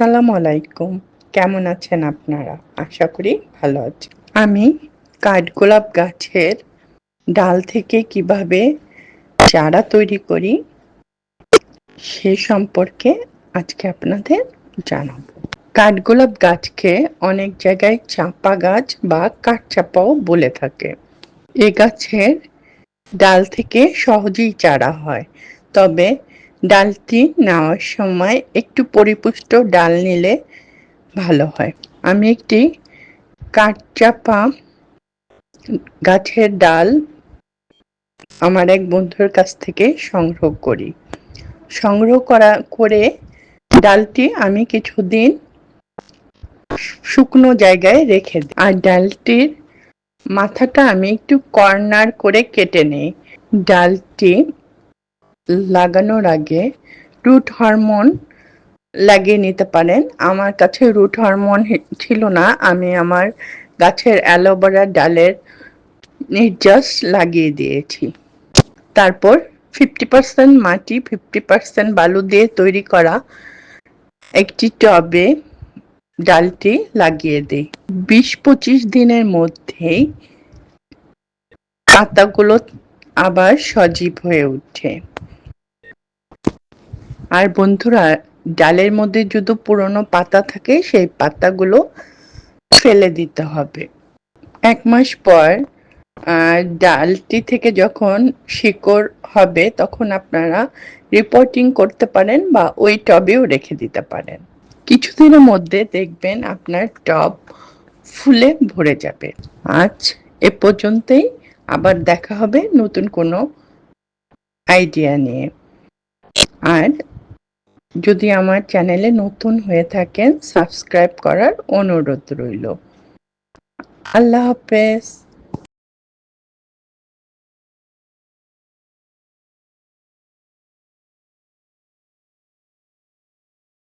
আসসালামু আলাইকুম। কেমন আছেন আপনারা? আশা করি ভালো আছেন। আমি কাঠগোলাপ গাছের ডাল থেকে কিভাবে চারা তৈরি করি সে সম্পর্কে আজকে আপনাদের জানাবো। কাঠগোলাপ গাছকে অনেক জায়গায় চাঁপা গাছ বা কাঠচাঁপাও বলে থাকে। এ গাছের ডাল থেকে সহজেই চারা হয়, তবে ডালটি নেওয়ার সময় একটু পরিপুষ্ট ডাল নিলে ভালো হয়। আমি একটি কাঠচাঁপা গাছের ডাল আমার এক বন্ধুর কাছ থেকে সংগ্রহ করে ডালটি আমি কিছুদিন শুকনো জায়গায় রেখে দিই। আর ডালটির মাথাটা আমি একটু কর্নার করে কেটে নিই। ডালটি লাগানোর আগে রুট হরমোন লাগিয়ে নিতে পারেন। আমার কাছে রুট হরমোন ছিল না, আমি আমার গাছের অ্যালোভেরা ডালের নির্যাস লাগিয়ে দিয়েছি। তারপর 50% মাটি 50% বালু দিয়ে তৈরি করা একটি টবে ডালটি লাগিয়ে দিই। 20-25 দিনের মধ্যেই পাতাগুলো আবার সজীব হয়ে ওঠে। আর বন্ধুরা, ডালের মধ্যে যদি পুরনো পাতা থাকে সেই পাতাগুলো ফেলে দিতে হবে। 1 মাস পর ডালটি থেকে যখন শিকড় হবে তখন আপনারা রিপোর্টিং করতে পারেন বা ওই টবেও রেখে দিতে পারেন। কিছুদিনের মধ্যে দেখবেন আপনার টব ফুলে ভরে যাবে। আজ এ পর্যন্তই, আবার দেখা হবে নতুন কোনো আইডিয়া নিয়ে। আর যদি আমার চ্যানেলে নতুন হয়ে থাকেন সাবস্ক্রাইব করার অনুরোধ রইল। আল্লাহ হাফেজ।